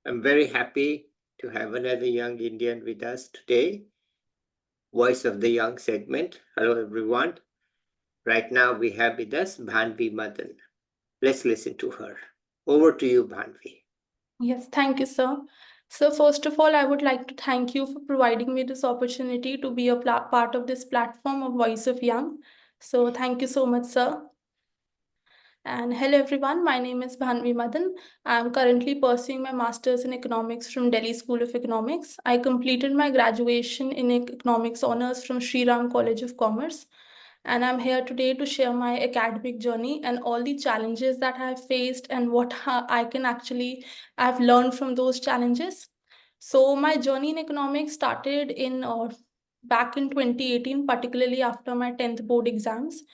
I'm very happy to have another young Indian with us today. Voice of the Young segment. Hello, everyone. Right now, we have with us Bhhanvi Madan. Let's listen to her. Over to you, Bhanvi. Yes, thank you, sir. So, first of all, I would like to thank you for providing me this opportunity to be a part of this platform of Voice of Young. So, thank you so much, sir. And hello, everyone. My name is Bhanvi Madan. I'm currently pursuing my master's in economics from Delhi School of Economics. I completed my graduation in economics honors from Shri College of Commerce. And I'm here today to share my academic journey and all the challenges that I've faced and what I can actually I've learned from those challenges. So my journey in economics started in back in 2018, particularly after my 10th board exams.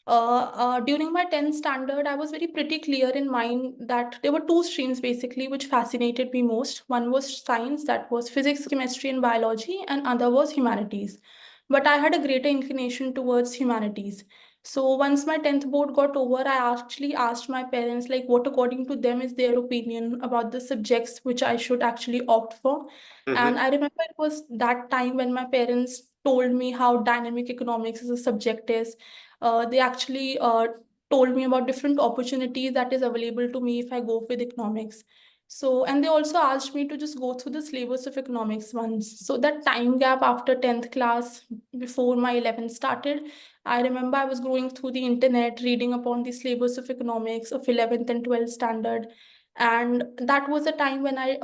During my 10th standard, I was very pretty clear in mind that there were two streams basically which fascinated me most. One was science, that was physics, chemistry, and biology, and other was humanities. But I had a greater inclination towards humanities. So once my 10th board got over, I actually asked my parents, like, what according to them is their opinion about the subjects which I should actually opt for. And I remember it was that time when my parents told me how dynamic economics as a subject is. They actually told me about different opportunities that is available to me if I go with economics. So, and they also asked me to just go through the syllabus of economics once. So that time gap after 10th class, before my 11th started, I remember I was going through the internet, reading upon the syllabus of economics of 11th and 12th standard. And that was a time when I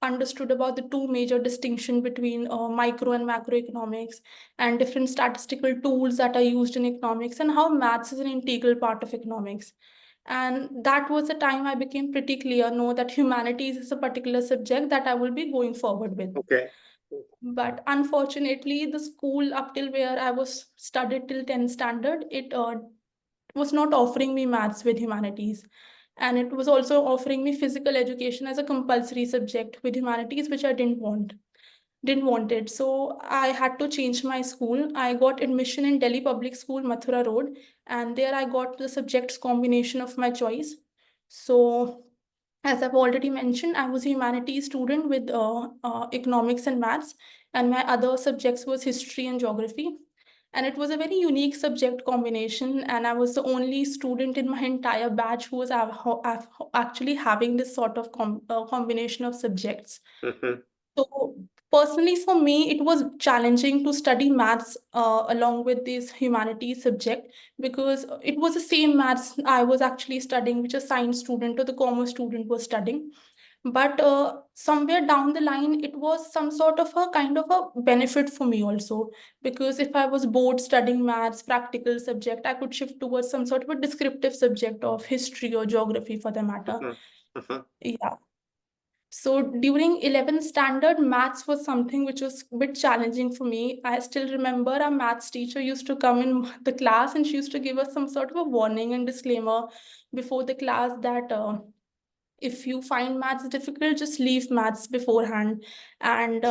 understood about the two major distinction between micro and macroeconomics and different statistical tools that are used in economics and how maths is an integral part of economics. And that was the time I became pretty clear, no, that humanities is a particular subject that I will be going forward with. Okay. But unfortunately, the school up till where I was studied till 10th standard, it was not offering me maths with humanities. And it was also offering me physical education as a compulsory subject with humanities, which I didn't want it. So I had to change my school. I got admission in Delhi Public School, Mathura Road, and there I got the subjects combination of my choice. So as I've already mentioned, I was a humanities student with economics and maths, and my other subjects was history and geography. And it was a very unique subject combination, and I was the only student in my entire batch who was actually having this sort of combination of subjects. So personally, for me, it was challenging to study maths along with this humanities subject because it was the same maths I was actually studying, which a science student or the commerce student was studying. But somewhere down the line, it was some sort of a kind of a benefit for me also, because if I was bored studying maths, practical subject, I could shift towards some sort of a descriptive subject of history or geography for the matter. Yeah. So during 11th standard, maths was something which was a bit challenging for me. I still remember our maths teacher used to come in the class and she used to give us some sort of a warning and disclaimer before the class that if you find maths difficult, just leave maths beforehand. And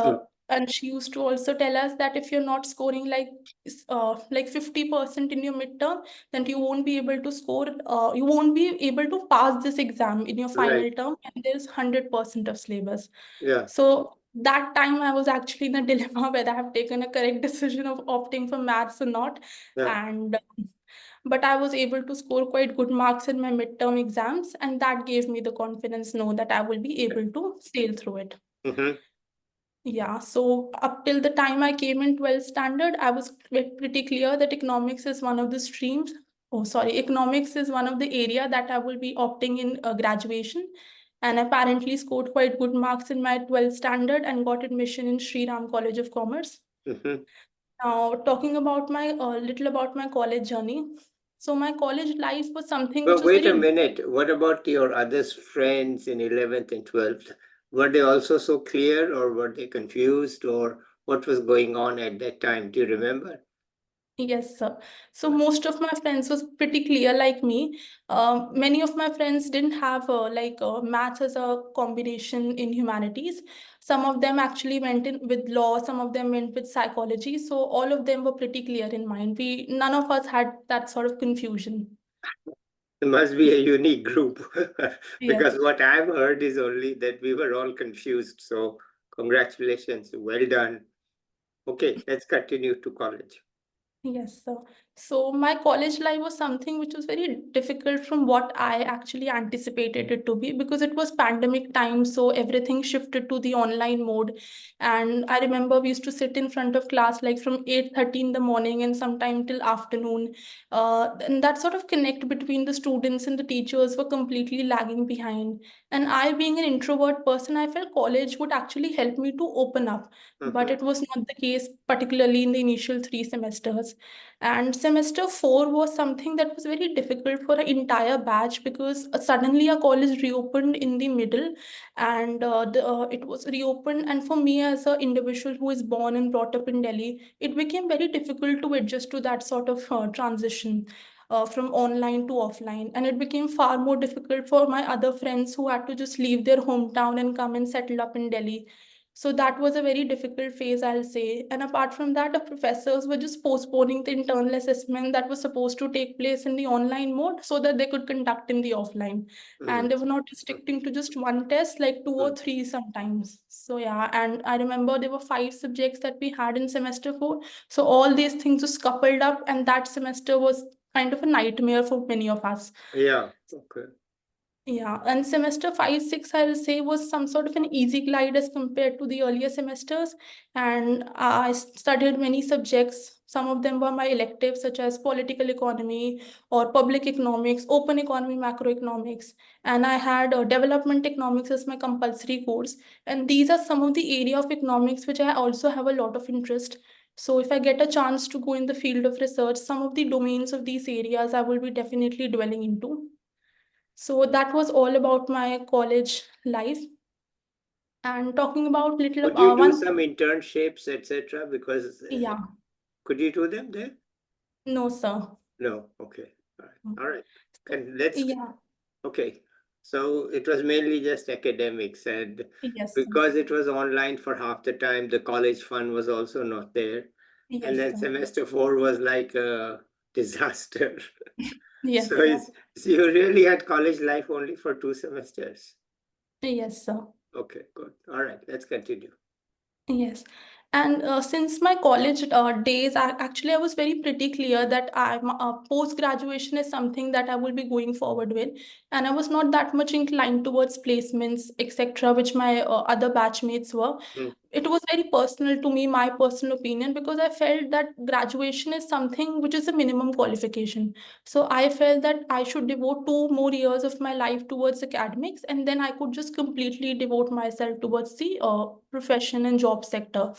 and she used to also tell us that if you're not scoring like 50% in your midterm, then you won't be able to score. You won't be able to pass this exam in your Right. final term, and there's 100% of syllabus. Yeah. So that time I was actually in a dilemma whether I have taken a correct decision of opting for maths or not. Yeah. And but I was able to score quite good marks in my midterm exams, and that gave me the confidence, know that I will be able to sail through it. Mm-hmm. Yeah, so up till the time I came in 12th standard, I was pretty clear that economics is one of the streams. Oh, sorry, economics is one of the area that I will be opting in graduation. And apparently scored quite good marks in my 12th standard and got admission in Shri College of Commerce. Mm-hmm. Now, talking about my little about my college journey. So my college life was something which But was wait a very. minute. What about your other friends in 11th and 12th? Were they also so clear, or were they confused, or what was going on at that time? Do you remember? Yes, sir. So most of my friends was pretty clear like me. Many of my friends didn't have maths as a combination in humanities. Some of them actually went in with law. Some of them went with psychology. So all of them were pretty clear in mind. We none of us had that sort of confusion. It must be a unique group Yes. because what I've heard is only that we were all confused. So, congratulations, well done. Okay, let's continue to college. Yes, sir. So my college life was something which was very difficult from what I actually anticipated it to be, because it was pandemic time, so everything shifted to the online mode. And I remember we used to sit in front of class like from 8:30 in the morning and sometime till afternoon. And that sort of connect between the students and the teachers were completely lagging behind. And I, being an introvert person, I felt college would actually help me to open up, but Mhm. it was not the case, particularly in the initial 3 semesters. And semester four was something that was very difficult for an entire batch, because suddenly a college reopened in the middle, and it was reopened. And for me, as an individual who is born and brought up in Delhi, it became very difficult to adjust to that sort of transition. From online to offline, and it became far more difficult for my other friends who had to just leave their hometown and come and settle up in Delhi. So that was a very difficult phase, I'll say. And apart from that, the professors were just postponing the internal assessment that was supposed to take place in the online mode so that they could conduct in the offline. And Mhm. they were not restricting to just one test, like two or Mhm. three sometimes. So yeah, and I remember there were 5 subjects that we had in semester four. So all these things just coupled up, and that semester was kind of a nightmare for many of us. Yeah, okay. Yeah, and semester 5, 6, I'll say, was some sort of an easy glide as compared to the earlier semesters. And I studied many subjects. Some of them were my electives, such as political economy or public economics, open economy, macroeconomics. And I had development economics as my compulsory course. And these are some of the area of economics which I also have a lot of interest. So if I get a chance to go in the field of research, some of the domains of these areas I will be definitely dwelling into. So that was all about my college life. And talking about little Could you do one, some internships, etc.? Because yeah, could you do them there? no, sir. No. Okay. All right. All right. Can let's Yeah, okay. So it was mainly just academics, and yes, sir. because it was online for half the time, the college fund was also not there. And Yes, then sir. semester four was like a disaster. So Yes, sir. so you really had college life only for 2 semesters. Yes, sir. Okay, good. All right, let's continue. Yes. And since my college days, I was very pretty clear that post graduation is something that I will be going forward with. And I was not that much inclined towards placements, etc., which my other batchmates were. Mm, It was very personal to me, my personal opinion, because I felt that graduation is something which is a minimum qualification. So I felt that I should devote 2 more years of my life towards academics, and then I could just completely devote myself towards the profession and job sector.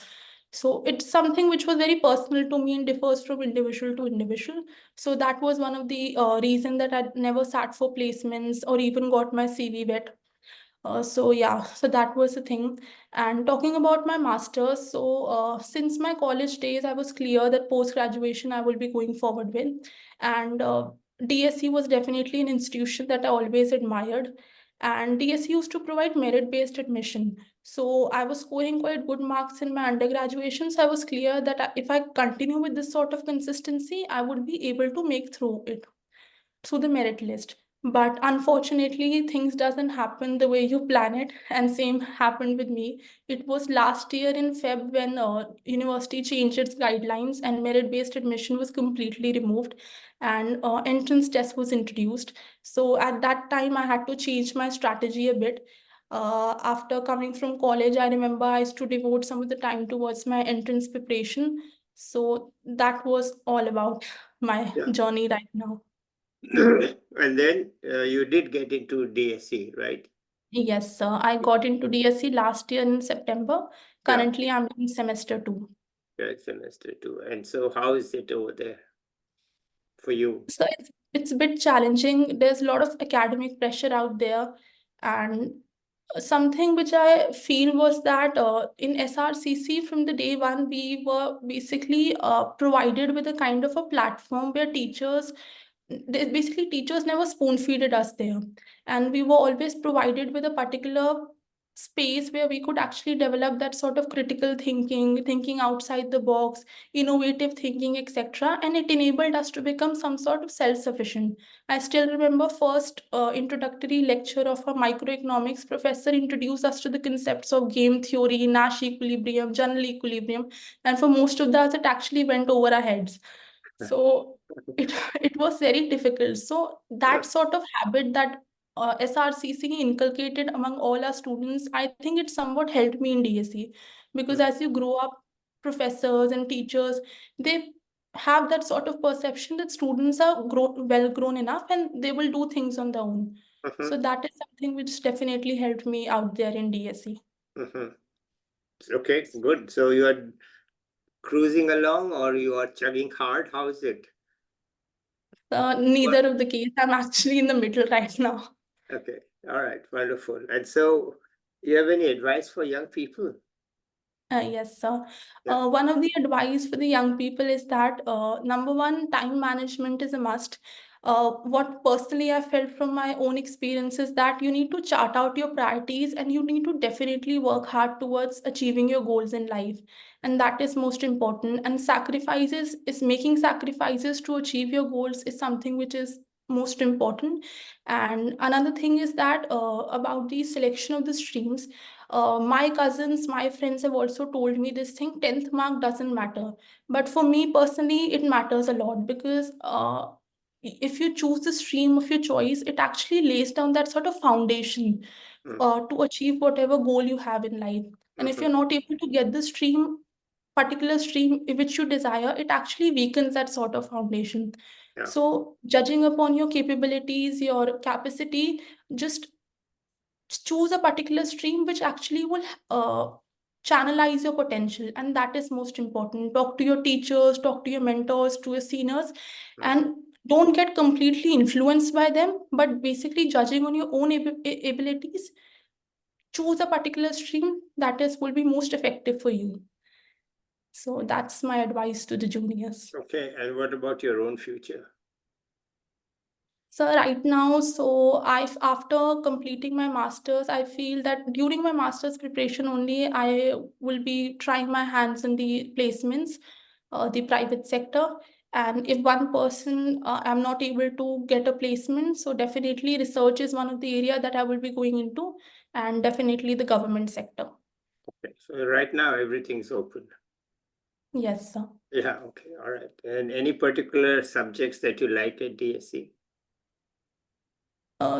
So it's something which was very personal to me and differs from individual to individual. So that was one of the reason that I never sat for placements or even got my CV wet. So yeah, so that was the thing. And talking about my master's, so since my college days, I was clear that post graduation I will be going forward with, and DSC was definitely an institution that I always admired. And DSC used to provide merit based admission. So I was scoring quite good marks in my undergraduation. So I was clear that if I continue with this sort of consistency, I would be able to make through it through the merit list. But unfortunately, things doesn't happen the way you plan it, and same happened with me. It was last year in Feb when university changed its guidelines and merit based admission was completely removed, and entrance test was introduced. So at that time I had to change my strategy a bit. After coming from college, I remember I used to devote some of the time towards my entrance preparation. So that was all about my yeah. journey right now. And then you did get into DSC, right? Yes, sir. I got into DSC last year in September. Yeah, Currently, I'm in semester two. third semester too. And so how is it over there for you? So it's a bit challenging. There's a lot of academic pressure out there. And something which I feel was that in SRCC from the day one, we were basically provided with a kind of a platform where basically teachers never spoon feeded us there. And we were always provided with a particular space where we could actually develop that sort of critical thinking, thinking outside the box, innovative thinking, etc. And it enabled us to become some sort of self-sufficient. I still remember first introductory lecture of a microeconomics professor introduced us to the concepts of game theory, Nash equilibrium, general equilibrium, and for most of us, it actually went over our heads. So it it was very difficult. So that sort of habit that SRCC inculcated among all our students, I think it somewhat helped me in DSE, because as you grow up, professors and teachers, they have that sort of perception that students are well grown enough and they will do things on their own. So Mhm, that is something which definitely helped me out there in DSE. mhm. Okay, good. So you are cruising along or you are chugging hard? How is it? What? Neither of the case. I'm actually in the middle right now. Okay, all right, wonderful. And so, you have any advice for young people? Yes, sir. Yeah. One of the advice for the young people is that number one, time management is a must. What personally I felt from my own experience is that you need to chart out your priorities and you need to definitely work hard towards achieving your goals in life. And that is most important. And sacrifices is making sacrifices to achieve your goals is something which is most important. And another thing is that about the selection of the streams, my cousins, my friends have also told me this thing 10th mark doesn't matter. But for me personally, it matters a lot because if you choose the stream of your choice, it actually lays down that sort of foundation Mm, to achieve whatever goal you have in life. And if mhm, you're not able to get the particular stream which you desire, it actually weakens that sort of foundation. yeah. So, judging upon your capabilities, your capacity, just choose a particular stream which actually will channelize your potential, and that is most important. Talk to your teachers, talk to your mentors, to your seniors, Mm. and don't get completely influenced by them, but basically judging on your own abilities, choose a particular stream that is will be most effective for you. So that's my advice to the juniors. Okay, and what about your own future? So right now, so I after completing my masters, I feel that during my masters preparation only, I will be trying my hands in the placements, the private sector. And if one person I'm not able to get a placement, so definitely research is one of the area that I will be going into, and definitely the government sector. Okay, so right now everything's open. Yes, sir. Yeah, okay, all right. And any particular subjects that you like at DSC?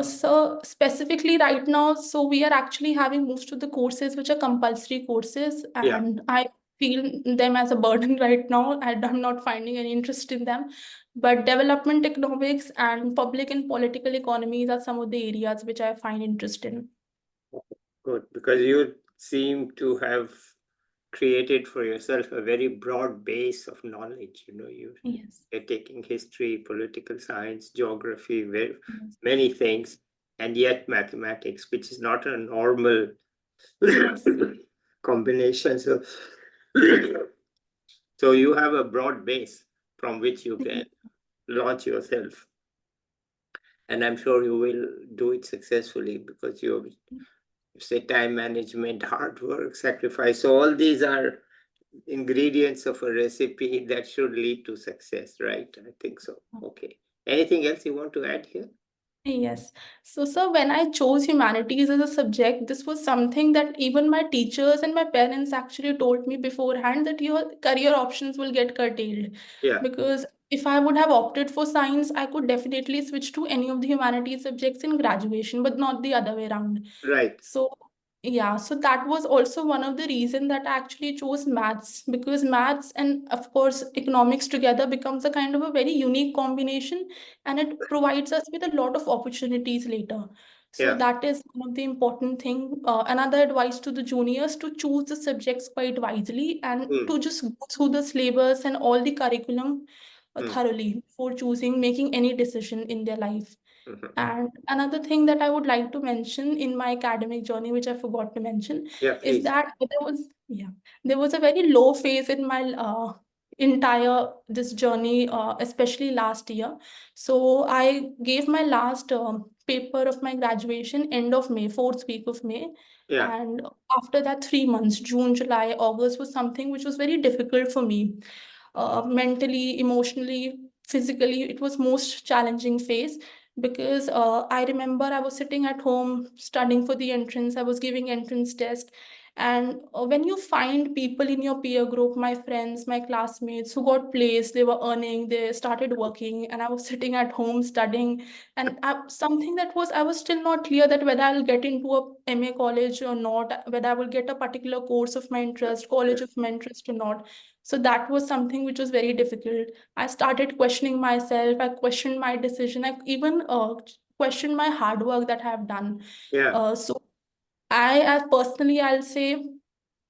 So specifically right now, so we are actually having most of the courses which are compulsory courses, Yeah, and I feel them as a burden right now, and I'm not finding any interest in them. But development economics and public and political economies are some of the areas which I find interest in. good, because you seem to have created for yourself a very broad base of knowledge. Yes. You're taking history, political science, geography, very Yes. many things, and yet mathematics, which is not a normal Yes. combination. So, so you have a broad base from which you can launch yourself, and I'm sure you will do it successfully because you say time management, hard work, sacrifice. So all these are ingredients of a recipe that should lead to success, right? I think so. Okay. Anything else you want to add here? Yes. So, sir, when I chose humanities as a subject, this was something that even my teachers and my parents actually told me beforehand that your career options will get curtailed. Yeah, Because if I would have opted for science, I could definitely switch to any of the humanities subjects in graduation, but not the other way around. right. So, yeah, so that was also one of the reason that I actually chose maths, because maths and of course economics together becomes a kind of a very unique combination, and it provides us with a lot of opportunities later. So Yeah. that is one of the important thing. Another advice to the juniors to choose the subjects quite wisely and Mm, to just go through the syllabus and all the curriculum mm, thoroughly before choosing making any decision in their life. mhm. And another thing that I would like to mention in my academic journey, which I forgot to mention, Yeah, is please. that there was a very low phase in my entire this journey, especially last year. So I gave my last paper of my graduation, end of May, fourth week of May. Yeah. And after that, 3 months, June, July, August, was something which was very difficult for me. Mentally, emotionally, physically, it was most challenging phase, because I remember I was sitting at home studying for the entrance. I was giving entrance test. And when you find people in your peer group, my friends, my classmates who got placed, they were earning, they started working, and I was sitting at home studying. And something that was, I was still not clear that whether I'll get into a MA college or not, whether I will get a particular course of my interest, college of my interest or not. So that was something which was very difficult. I started questioning myself. I questioned my decision. I even questioned my hard work that I have done. Yeah. So I personally, I'll say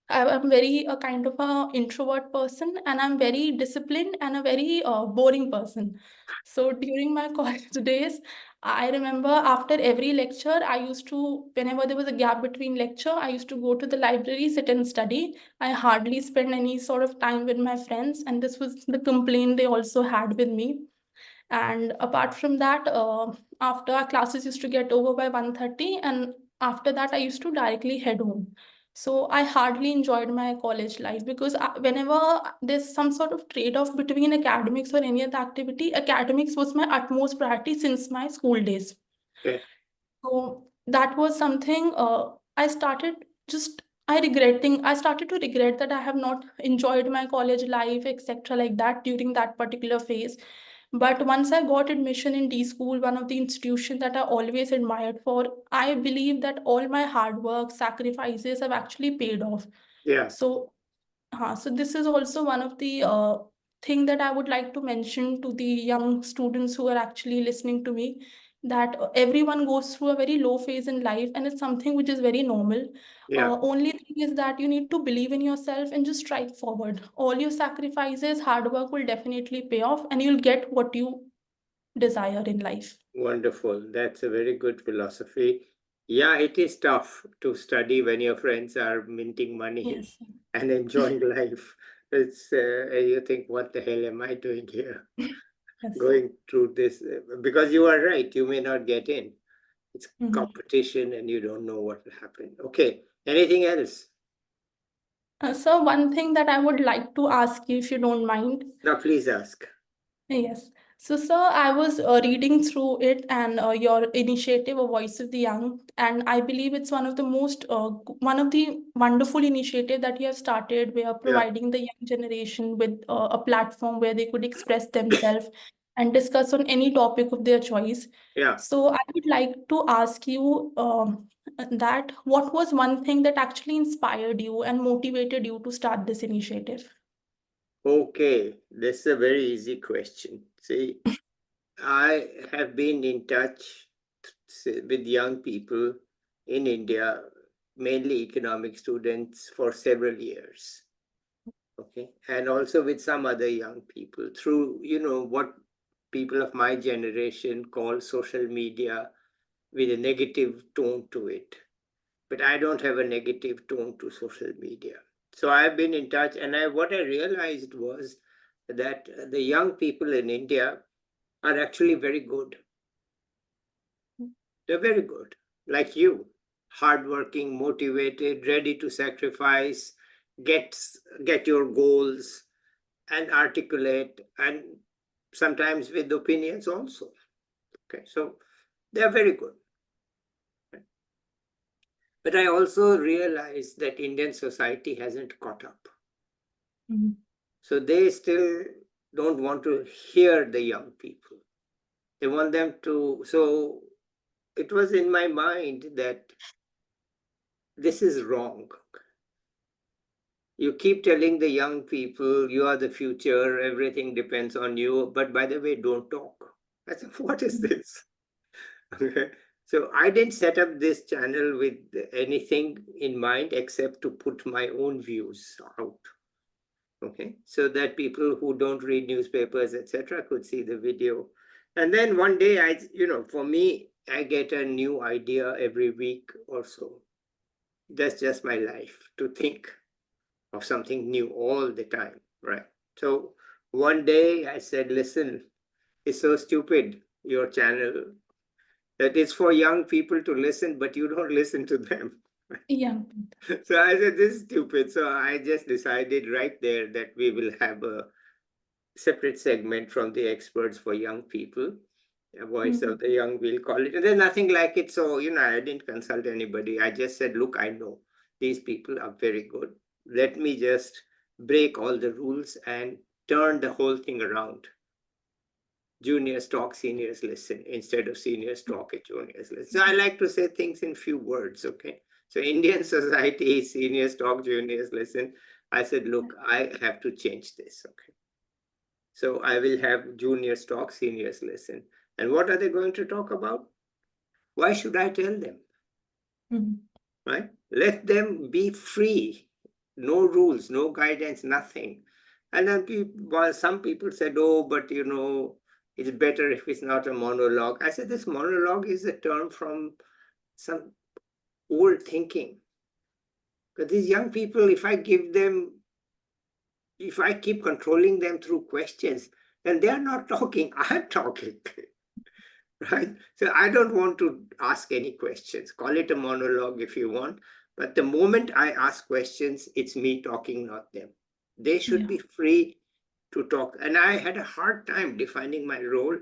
I'm very a kind of a introvert person, and I'm very disciplined and a very boring person. So during my college days, I remember after every lecture, I used to, whenever there was a gap between lecture, I used to go to the library, sit and study. I hardly spend any sort of time with my friends, and this was the complaint they also had with me. And apart from that, after our classes used to get over by 1:30, and after that, I used to directly head home. So I hardly enjoyed my college life, because whenever there's some sort of trade-off between academics or any other activity, academics was my utmost priority since my school days. Okay. So that was something just I started to regret that I have not enjoyed my college life, etc., like that during that particular phase. But once I got admission in D school, one of the institutions that I always admired for, I believe that all my hard work, sacrifices have actually paid off. Yeah. So so this is also one of the thing that I would like to mention to the young students who are actually listening to me, that everyone goes through a very low phase in life, and it's something which is very normal. Yeah. Only thing is that you need to believe in yourself and just strive forward. All your sacrifices, hard work will definitely pay off, and you'll get what you desire in life. Wonderful. That's a very good philosophy. Yeah, it is tough to study when your friends are minting money Yes. and enjoying life. It's you think, what the hell am I doing here? Yes. Going through this because you are right. You may not get in. It's Mhm. competition, and you don't know what will happen. Okay. Anything else? So one thing that I would like to ask you, if you don't mind. Now, please ask. Yes. So, sir, I was reading through it, and your initiative, A Voice of the Young, and I believe it's one of the wonderful initiative that you have started, where Yeah. providing the young generation with a platform where they could express themselves and discuss on any topic of their choice. Yeah. So, I would like to ask you that what was one thing that actually inspired you and motivated you to start this initiative? Okay. This is a very easy question. See, I have been in touch with young people in India, mainly economic students, for several years. Okay. And also with some other young people through, what people of my generation call social media, with a negative tone to it. But I don't have a negative tone to social media. So I've been in touch, and what I realized was that the young people in India are actually very good. They're very good, like you, hardworking, motivated, ready to sacrifice, get get your goals, and articulate, and sometimes with opinions also. Okay, so they're very good. But I also realize that Indian society hasn't caught up. Mhm. So they still don't want to hear the young people. They want them to. So it was in my mind that this is wrong. You keep telling the young people, you are the future, everything depends on you. But by the way, don't talk. I said, what is this? Okay. So I didn't set up this channel with anything in mind except to put my own views out. Okay. So that people who don't read newspapers, etc., could see the video. And then one day, for me, I get a new idea every week or so. That's just my life, to think of something new all the time, right? So one day I said, listen, it's so stupid, your channel. that it's for young people to listen, but you don't listen to them. Yeah. So I said, this is stupid. So I just decided right there that we will have a separate segment from the experts for young people. A voice of the young, we'll call it. And there's nothing like it. So, I didn't consult anybody. I just said, look, I know these people are very good. Let me just break all the rules and turn the whole thing around. Juniors talk, seniors listen, instead of seniors talk and juniors listen. So I like to say things in few words, okay? So Indian society, seniors talk, juniors listen. I said, look, I have to change this, okay? So I will have juniors talk, seniors listen. And what are they going to talk about? Why should I tell them? Right? Let them be free. No rules, no guidance, nothing. And then some people said, oh, but it's better if it's not a monologue. I said, this monologue is a term from some old thinking. Because these young people, if I keep controlling them through questions, then they are not talking, I'm talking. Right? So I don't want to ask any questions. Call it a monologue if you want. But the moment I ask questions, it's me talking, not them. They should be free to talk. And I had a hard time defining my role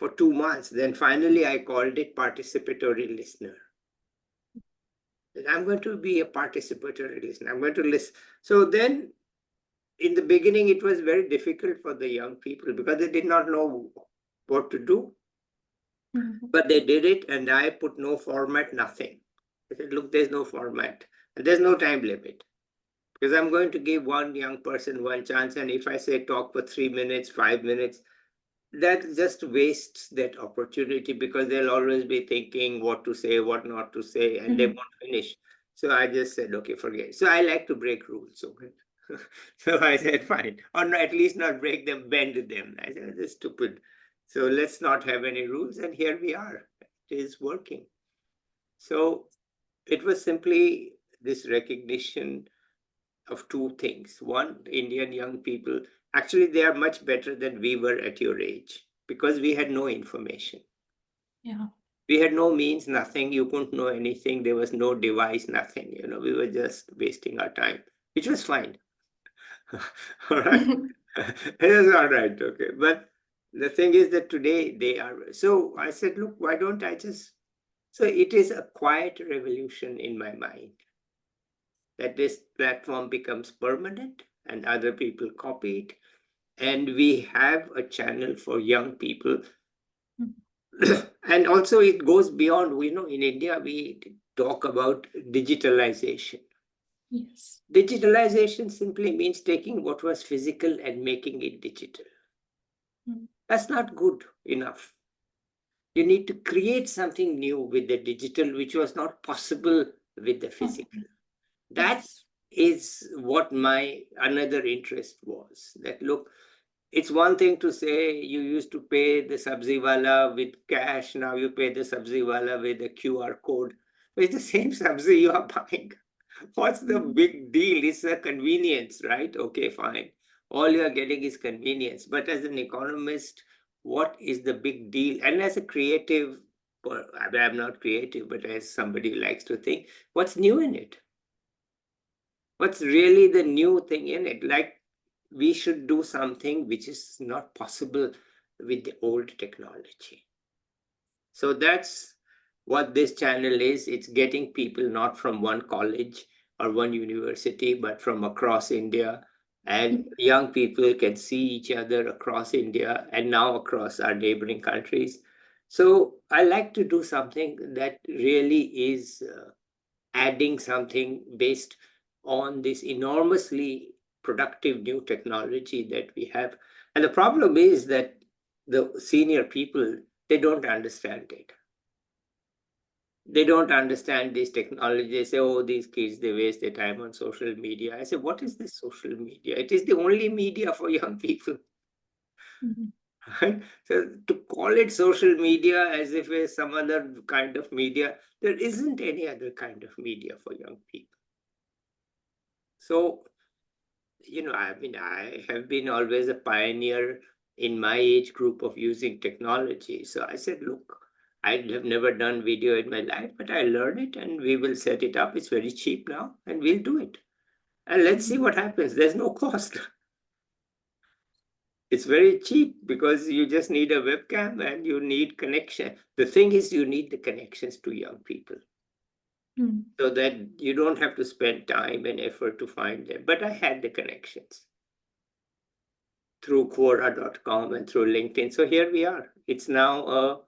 for 2 months. Then finally, I called it participatory listener. I'm going to be a participatory listener. I'm going to listen. So then, in the beginning, it was very difficult for the young people because they did not know what to do. But they did it, and I put no format, nothing. I said, look, there's no format, and there's no time limit. Because I'm going to give one young person one chance, and if I say talk for 3 minutes, 5 minutes, that just wastes that opportunity because they'll always be thinking what to say, what not to say, and they won't finish. So I just said, okay, forget it. So I like to break rules, okay? So I said, fine, or no, at least not break them, bend them. I said, this is stupid. So let's not have any rules, and here we are. It is working. So it was simply this recognition of two things. One, Indian young people, actually, they are much better than we were at your age because we had no information. Yeah. We had no means, nothing. You couldn't know anything. There was no device, nothing. We were just wasting our time, which was fine. All right. It was all right. Okay. But the thing is that today they are. So I said, look, why don't I just. So it is a quiet revolution in my mind that this platform becomes permanent and other people copy it. And we have a channel for young people. And also it goes beyond, in India, we talk about digitalization. Yes. Digitalization simply means taking what was physical and making it digital. That's not good enough. You need to create something new with the digital, which was not possible with the physical. That is what my another interest was. That look, it's one thing to say you used to pay the sabzi wala with cash, now you pay the sabzi wala with a QR code. But it's the same sabzi you are buying. What's the big deal? It's a convenience, right? Okay, fine. All you are getting is convenience. But as an economist, what is the big deal? And as a creative, I'm not creative, but as somebody who likes to think, what's new in it? What's really the new thing in it? Like, we should do something which is not possible with the old technology. So that's what this channel is. It's getting people not from one college or one university, but from across India. And young people can see each other across India and now across our neighboring countries. So I like to do something that really is adding something based on this enormously productive new technology that we have. And the problem is that the senior people, they don't understand it. They don't understand this technology. They say, oh, these kids, they waste their time on social media. I say, what is this social media? It is the only media for young people. Right? So to call it social media as if it's some other kind of media, there isn't any other kind of media for young people. So, I have been always a pioneer in my age group of using technology. So I said, look, I have never done video in my life, but I learned it and we will set it up. It's very cheap now and we'll do it. And let's see what happens. There's no cost. It's very cheap because you just need a webcam and you need connection. The thing is, you need the connections to young people so that you don't have to spend time and effort to find them. But I had the connections through Quora.com and through LinkedIn. So here we are. It's now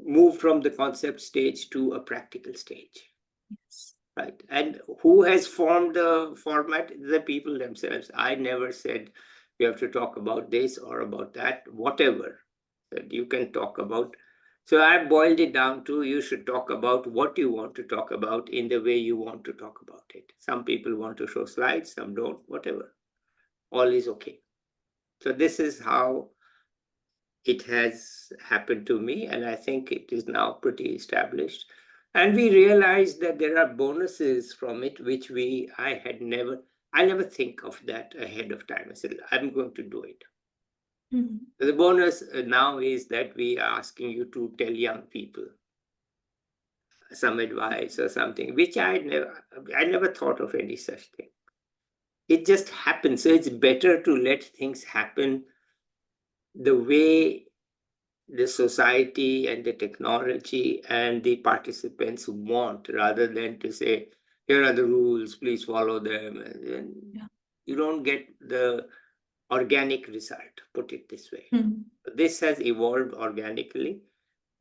moved from the concept stage to a practical stage. Yes. Right. And who has formed the format? The people themselves. I never said you have to talk about this or about that, whatever that you can talk about. So I boiled it down to you should talk about what you want to talk about in the way you want to talk about it. Some people want to show slides, some don't, whatever. All is okay. So this is how it has happened to me, and I think it is now pretty established. And we realized that there are bonuses from it, which I never think of that ahead of time. I said, I'm going to do it. The bonus now is that we are asking you to tell young people some advice or something, which I never thought of any such thing. It just happens. So it's better to let things happen the way the society and the technology and the participants want, rather than to say, here are the rules, please follow them. And then you don't get the organic result, put it this way. This has evolved organically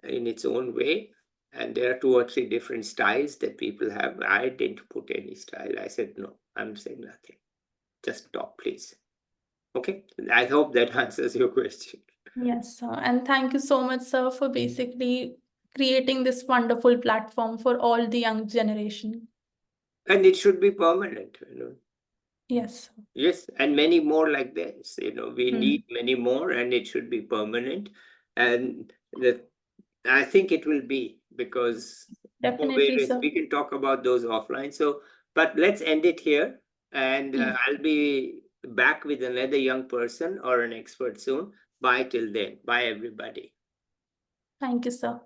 in its own way. And there are 2 or 3 different styles that people have. I didn't put any style. I said, no, I'm saying nothing. Just talk, please. Okay. I hope that answers your question. Yes, sir. And thank you so much, sir, for basically creating this wonderful platform for all the young generation. And it should be permanent, Yes. Yes, and many more like this. We need many more, and it should be permanent. And I think it will be, because Definitely, sir. we can talk about those offline. So, but let's end it here, and Yes. I'll be back with another young person or an expert soon. Bye till then. Bye, everybody. Thank you, sir.